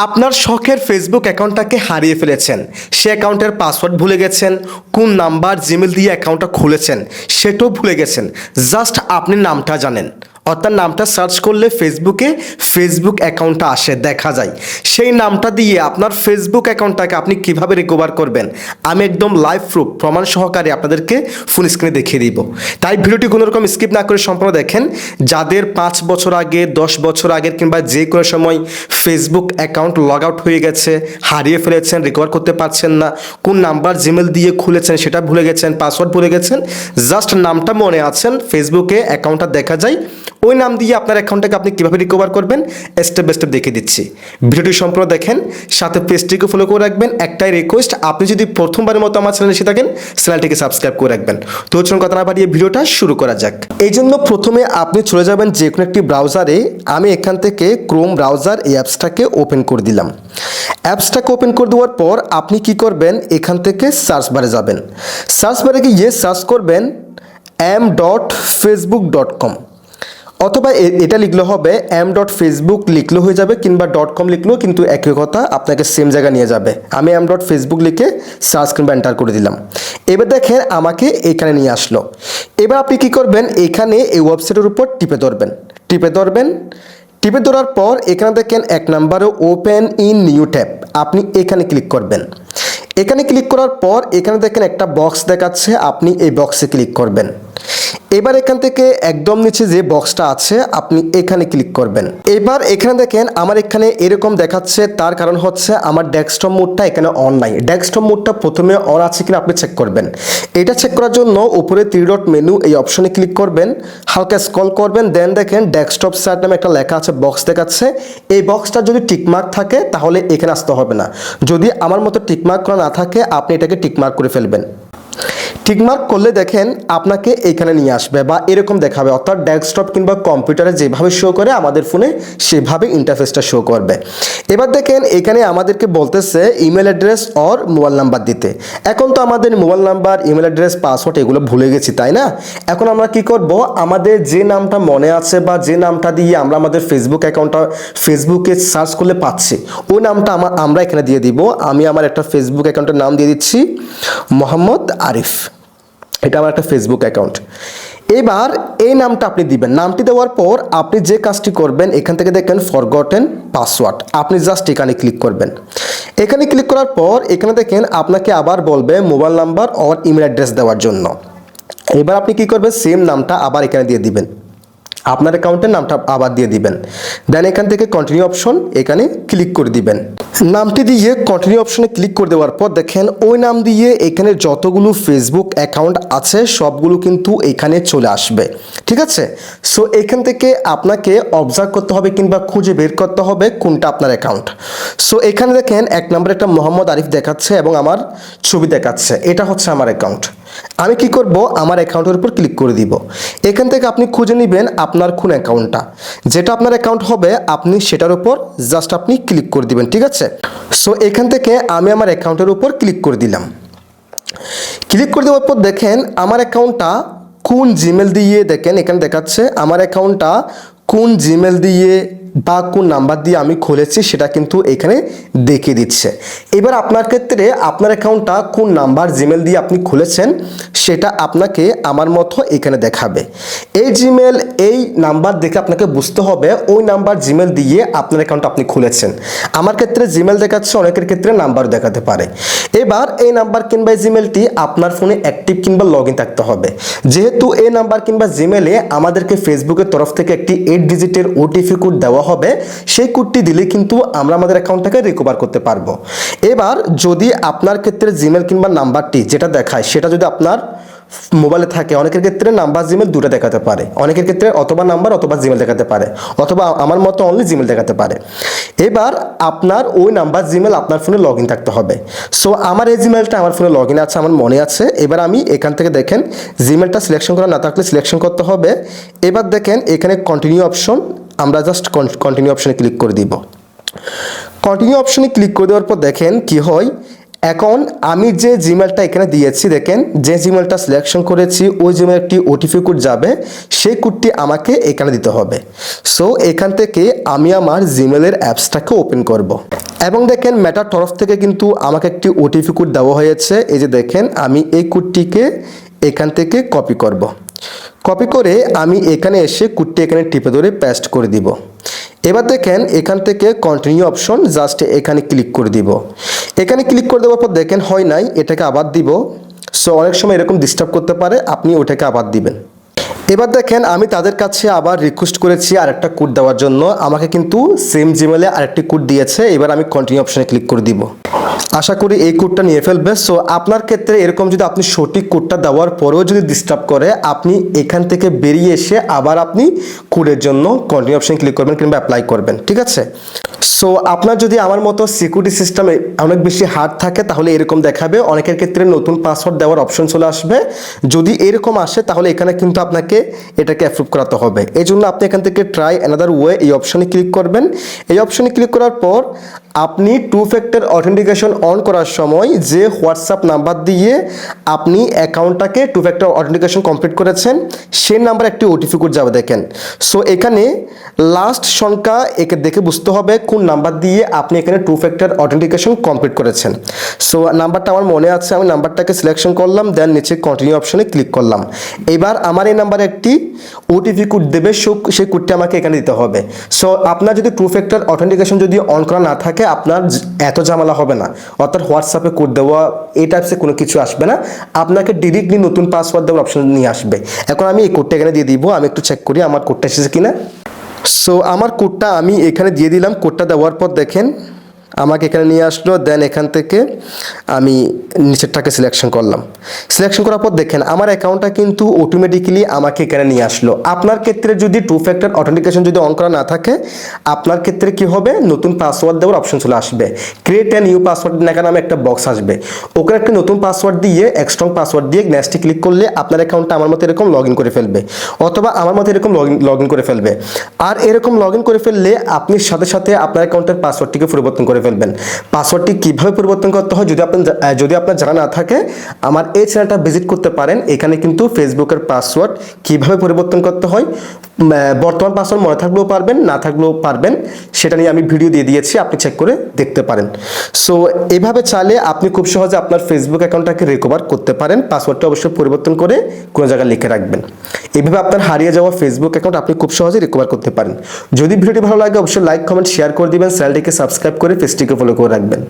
আপনার শখের ফেসবুক অ্যাকাউন্টটাকে হারিয়ে ফেলেছেন, সে অ্যাকাউন্টের পাসওয়ার্ড ভুলে গেছেন, কোন নাম্বার জিমেল দিয়ে অ্যাকাউন্টটা খুলেছেন সেটাও ভুলে গেছেন, জাস্ট আপনি নামটা জানেন, অর্থাৎ নামটা সার্চ করলে ফেসবুকে ফেসবুক অ্যাকাউন্টটা আসে, দেখা যায়। সেই নামটা দিয়ে আপনার ফেসবুক অ্যাকাউন্টটাকে আপনি কিভাবে রিকভার করবেন আমি একদম লাইভ প্রুফ প্রমাণ সহকারে আপনাদেরকে ফোন স্ক্রিনে দেখিয়ে দিব। তাই ভিডিওটি কোনো রকম স্কিপ না করে সম্পূর্ণ দেখেন। যাদের 5 বছর আগে, 10 বছর আগের কিংবা যে কোনো সময় ফেসবুক অ্যাকাউন্ট লগ আউট হয়ে গেছে, হারিয়ে ফেলেছেন, রিকভার করতে পারছেন না, কোন নাম্বার জিমেল দিয়ে খুলেছেন সেটা ভুলে গেছেন, পাসওয়ার্ড ভুলে গেছেন, জাস্ট নামটা মনে আছেন, ফেসবুকে অ্যাকাউন্টটা দেখা যায়, ওই নাম দিয়ে আপনার অ্যাকাউন্টটাকে আপনি কীভাবে রিকভার করবেন স্টেপ বাই স্টেপ দেখিয়ে দিচ্ছি। ভিডিওটি সম্পূর্ণ দেখেন, সাথে পেজটিকে ফলো করে রাখবেন। একটাই রিকোয়েস্ট, আপনি যদি প্রথমবারের মতো আমার চ্যানেলে এসে থাকেন চ্যানেলটিকে সাবস্ক্রাইব করে রাখবেন। তো চলুন কথা না বাড়িয়ে ভিডিওটা শুরু করা যাক। এই জন্য প্রথমে আপনি চলে যাবেন যে কোনো একটি ব্রাউজারে। আমি এখান থেকে ক্রোম ব্রাউজার এই অ্যাপসটাকে ওপেন করে দিলাম। অ্যাপসটাকে ওপেন করে দেওয়ার পর আপনি কি করবেন, এখান থেকে সার্চ বারে যাবেন। সার্চ বারে গিয়ে সার্চ করবেন m.facebook.com, অথবা এটা লিখলে হবে m.facebook লিখলে হয়ে যাবে, কিংবা .com লিখলেও কিন্তু একই কথা, আপনাকে সেম জায়গায় নিয়ে যাবে। আমি m.facebook লিখে সার্চ কিংবা এন্টার করে দিলাম। এবার দেখেন আমাকে এখানে নিয়ে আসলো। এবার আপনি কি করবেন, এখানে এই ওয়েবসাইটের উপর টিপে ধরার পর এখানে দেখেন 1 নম্বরে ওপেন ইন নিউ ট্যাব, আপনি এখানে ক্লিক করবেন। এখানে ক্লিক করার পর এখানে দেখেন একটা বক্স দেখাচ্ছে, আপনি এই বক্সে ক্লিক করবেন। এবার এখান থেকে একদম নিচে যে বক্সটা আছে আপনি এখানে ক্লিক করবেন। এবার এখানে দেখেন আমার এখানে এরকম দেখাচ্ছে, তার কারণ হচ্ছে আমার ডেস্কটপ মোডটা এখানে অন নাই। ডেস্কটপ মোডটা প্রথমে অন আছে কিনা আপনি চেক করবেন। এটা চেক করার জন্য উপরে 3 ডট মেনু এই অপশনে ক্লিক করবেন, হালকা স্ক্রল করবেন, দেন দেখেন ডেস্কটপ সাইট নামে একটা লেখা আছে, বক্স দেখাচ্ছে। এই বক্সটা যদি টিকমার্ক থাকে তাহলে এখানে আসতে হবে না, যদি আমার মতো টিকমার্ক করা না থাকে আপনি এটাকে টিকমার্ক করে ফেলবেন। টিকমার্ক করলে দেখেন আপনাকে এখানে নিয়ে আসবে বা এরকম দেখাবে, অর্থাৎ ডেস্কটপ কিংবা কম্পিউটারে যেভাবে শো করে আমাদের ফোনে সেভাবে ইন্টারফেসটা শো করবে। এবার দেখেন এখানে আমাদেরকে বলতেছে email address or mobile number দিতে। এখন তো আমাদের mobile number, email address, password এগুলো ভুলে গেছি, তাই না? এখন আমরা কি করব, আমাদের যে নামটা মনে আছে বা যে নামটা দিয়ে আমরা আমাদের ফেসবুক অ্যাকাউন্টটা ফেসবুকে সার্চ করলে পাচ্ছি, ওই নামটা আমরা এখানে দিয়ে দিব। আমি আমার একটা ফেসবুক অ্যাকাউন্টের নাম দিয়ে দিচ্ছি মোহাম্মদ আরিফ, এটা আমার একটা ফেসবুক অ্যাকাউন্ট। এবার এই নামটা আপনি দিবেন। নামটি দেওয়ার পর আপনি যে কাজটি করবেন, এখান থেকে দেখেন ফরগটেন পাসওয়ার্ড, আপনি জাস্ট এখানে ক্লিক করবেন। এখানে ক্লিক করার পর এখানে দেখেন আপনাকে আবার বলবে mobile number or email address দেওয়ার জন্য। এবার আপনি কি করবেন, সেম নামটা আবার এখানে দিয়ে দিবেন, আপনার অ্যাকাউন্টের নামটা আবার দিয়ে দিবেন। দেন এখান থেকে কন্টিনিউ অপশন এখানে ক্লিক করে দিবেন। নামটি দিয়ে কন্টিনিউ অপশনে ক্লিক করে দেওয়ার পর দেখেন ওই নাম দিয়ে এখানে যতগুলো ফেসবুক অ্যাকাউন্ট আছে সবগুলো কিন্তু এখানে চলে আসবে, ঠিক আছে? সো এখান থেকে আপনাকে অবজার্ভ করতে হবে কিংবা খুঁজে বের করতে হবে কোনটা আপনার অ্যাকাউন্ট। সো এখানে দেখেন 1 নম্বরে একটা মোহাম্মদ আরিফ দেখাচ্ছে এবং আমার ছবি দেখাচ্ছে, এটা হচ্ছে আমার অ্যাকাউন্ট। আমি কি করব, আমার অ্যাকাউন্টের উপর ক্লিক করে দিব। এখান থেকে আপনি খুঁজে নেবেন আপনার কোন অ্যাকাউন্টটা, যেটা আপনার অ্যাকাউন্ট হবে আপনি সেটার উপর জাস্ট আপনি ক্লিক করে দিবেন, ঠিক আছে? সো এখান থেকে আমি আমার অ্যাকাউন্টের উপর ক্লিক করে দিলাম। ক্লিক করে দেওয়ার পর দেখেন আমার অ্যাকাউন্টটা কোন জিমেল দিয়ে, দেখেন এখানে দেখাচ্ছে আমার অ্যাকাউন্টটা কোন জিমেল দিয়ে বা কোন নাম্বার দিয়ে আমি খুলেছি সেটা কিন্তু এখানে দেখিয়ে দিচ্ছে। এবার আপনার ক্ষেত্রে আপনার অ্যাকাউন্টটা কোন নাম্বার জিমেল দিয়ে আপনি খুলেছেন সেটা আপনাকে আমার মতো এখানে দেখাবে। এই জিমেল, এই নাম্বার দেখে আপনাকে বুঝতে হবে ওই নাম্বার জিমেল দিয়ে আপনার অ্যাকাউন্ট আপনি খুলেছেন। আমার ক্ষেত্রে জিমেল দেখাচ্ছে, অনেকের ক্ষেত্রে নাম্বার দেখাতে পারে। এবার এই নাম্বার কিংবা এই জিমেলটি আপনার ফোনে অ্যাক্টিভ কিংবা লগ ইন থাকতে হবে। যেহেতু এই নাম্বার কিংবা জিমেলে আমাদেরকে ফেসবুকের তরফ থেকে একটি 8 ডিজিটের ওটিপি কোড দেওয়া হবে, সেই কোডটি দিলে কিন্তু আমরা আমাদের অ্যাকাউন্টটাকে রিকভার করতে পারবো। এবার যদি আপনার ক্ষেত্রে জিমেল কিংবা নাম্বারটি যেটা দেখায় সেটা যদি আপনার মোবাইলে থাকে, অনেকের ক্ষেত্রে নাম্বার জিমেল দুটো দেখাতে পারে, অনেকের ক্ষেত্রে অথবা নাম্বার অথবা জিমেল দেখাতে পারে, অথবা আমার মতো অনলি জিমেল দেখাতে পারে। এবার আপনার ওই নাম্বার জিমেল আপনার ফোনে লগ ইন থাকতে হবে। সো আমার এই জিমেলটা আমার ফোনে লগ ইন আছে, আমার মনে আছে। এবার আমি এখান থেকে দেখেন জিমেলটা সিলেকশন করা না থাকলে সিলেকশন করতে হবে। এবার দেখেন এখানে কন্টিনিউ অপশন, আমরা জাস্ট কন্টিনিউ অপশনে ক্লিক করে দিব। কন্টিনিউ অপশনে ক্লিক করে দেওয়ার পর দেখেন কি হয়, এখন আমি যে জিমেলটা এখানে দিয়েছি, দেখেন যে জিমেলটা সিলেকশন করেছি ওই জিমেল একটি ওটিপি কোড যাবে, সেই কোডটি আমাকে এখানে দিতে হবে। সো এখান থেকে আমি আমার জিমেলের অ্যাপসটাকে ওপেন করব। এবং দেখেন মেটার তরফ থেকে কিন্তু আমাকে একটি ওটিপি কোড দেওয়া হয়েছে। এই যে দেখেন আমি এই কোডটিকে এখান থেকে কপি করব। কপি করে আমি এখানে এসে কোডটি এখানে টিপে ধরে পেস্ট করে দিব। এবার দেখেন এখান থেকে কন্টিনিউ অপশন জাস্ট এখানে ক্লিক করে দিব। এখানে ক্লিক করে দেওয়ার পর দেখেন হয় নাই, এটাকে আবার দিব। সো অনেক সময় এরকম ডিস্টার্ব করতে পারে, আপনি ওটাকে আবার দিবেন। এবার দেখেন আমি তাদের কাছে আবার রিকোয়েস্ট করেছি আরেকটা কোড দেওয়ার জন্য, আমাকে কিন্তু সেম জিমেলে আরেকটি কোড দিয়েছে। এবার আমি কন্টিনিউ অপশনে ক্লিক করে দিব। আশা করি এই কোডটা নিয়ে ফেলবে। সো আপনার ক্ষেত্রে এরকম যদি আপনি সঠিক কোডটা দেওয়ার পরেও যদি ডিস্টার্ব করে, আপনি এখান থেকে বেরিয়ে এসে আবার আপনি কোডের জন্য কন্টিনিউ অপশনে ক্লিক করবেন কিংবা অ্যাপ্লাই করবেন, ঠিক আছে? সো আপনার যদি আমার মতো সিকিউরিটি সিস্টেম অনেক বেশি হার্ড থাকে তাহলে এরকম দেখাবে। অনেকের ক্ষেত্রে নতুন পাসওয়ার্ড দেওয়ার অপশন চলে আসবে। যদি এরকম আসে তাহলে এখানে কিন্তু আপনাকে এটাকে অ্যাপ্রুভ করাতে হবে। এই জন্য আপনি এখান থেকে ট্রাই অ্যানাদার ওয়ে এই অপশনে ক্লিক করবেন। এই অপশনে ক্লিক করার পর আপনি টু ফ্যাক্টর অথেন্টিকেশন অন করার সময় যে হোয়াটসঅ্যাপ নাম্বার দিয়ে আপনি অ্যাকাউন্টটাকে টু ফ্যাক্টর অথেন্টিকেশন কমপ্লিট করেছেন সেই নাম্বার একটি ওটিপি কোড যাবে দেখেন। সো এখানে লাস্ট সংখ্যা একে দেখে বুঝতে হবে কোন নাম্বার দিয়ে আপনি এখানে টু ফ্যাক্টর অথেন্টিকেশন কমপ্লিট করেছেন। সো নাম্বারটা আমার মনে আছে, আমি নাম্বারটাকে সিলেকশন করলাম, দেন নিচে কন্টিনিউ অপশনে ক্লিক করলাম। এবার আমার এই নাম্বারে একটি ওটিপি কোড দেবে, সেই কোডটি আমাকে এখানে দিতে হবে। সো আপনার যদি টু ফ্যাক্টর অথেন্টিকেশন যদি অন করা না থাকে আপনার এত ঝামেলা হবে না, অর্থাৎ হোয়াটসঅ্যাপে কোড দেওয়া এই টাইপসে কোনো কিছু আসবে না, আপনাকে ডিরেক্টলি নতুন পাসওয়ার্ড দেওয়ার অপশন নিয়ে আসবে। এখন আমি এই কোডটা এখানে দিয়ে দিব, আমি একটু চেক করি আমার কোডটা এসেছে কিনা। সো আমার কোডটা আমি এখানে দিয়ে দিলাম। কোডটা দেওয়ার পর দেখেন আমাকে এখানে নিয়ে আসলো, দেন এখান থেকে আমি নিচেরটাকে সিলেকশন করলাম। সিলেকশন করার পর দেখেন আমার অ্যাকাউন্টটা কিন্তু অটোমেটিক্যালি আমাকে এখানে নিয়ে আসলো। আপনার ক্ষেত্রে যদি টু ফ্যাক্টর অথেন্টিকেশন যদি অন করা না থাকে আপনার ক্ষেত্রে কি হবে, নতুন পাসওয়ার্ড দেওয়ার অপশন চলে আসবে। ক্রিয়েট অ্যান নিউ পাসওয়ার্ড লেখা নামে একটা বক্স আসবে, ওখানে একটা নতুন পাসওয়ার্ড দিয়ে স্ট্রং পাসওয়ার্ড দিয়ে নেক্সটে ক্লিক করলে আপনার অ্যাকাউন্টটা আমার মতো এরকম লগ ইন করে ফেলবে, অথবা আমার মতো এরকম লগ ইন করে ফেলবে। আর এরকম লগ ইন করে ফেললে আপনি সাথে সাথে আপনার অ্যাকাউন্টের পাসওয়ার্ডটিকে পরিবর্তন করে ফেলবেন। পাসওয়ার্ডটি কিভাবে পরিবর্তন করতে হয় যদি আপনার জানা না থাকে আমার এই চ্যানেলটা ভিজিট করতে পারেন। এখানে কিন্তু ফেসবুকের পাসওয়ার্ড কিভাবে পরিবর্তন করতে হয়, বর্তমান পাসওয়ার্ড মনে থাকলেও পারবেন, না থাকলেও পারবেন, সেটা নিয়ে আমি ভিডিও দিয়ে দিয়েছি, আপনি চেক করে দেখতে পারেন। সো এভাবে চাইলে আপনি খুব সহজে আপনার ফেসবুক অ্যাকাউন্টটাকে রিকভার করতে পারেন। পাসওয়ার্ডটা অবশ্যই পরিবর্তন করে কোনো জায়গায় লিখে রাখবেন। এইভাবে আপনার হারিয়ে যাওয়া ফেসবুক অ্যাকাউন্ট আপনি খুব সহজে রিকভার করতে পারেন। যদি ভিডিওটি ভালো লাগে অবশ্যই লাইক কমেন্ট শেয়ার করে দিবেন, চ্যানেলটিকে সাবস্ক্রাইব করে পেজটিকে ফলো করে রাখবেন।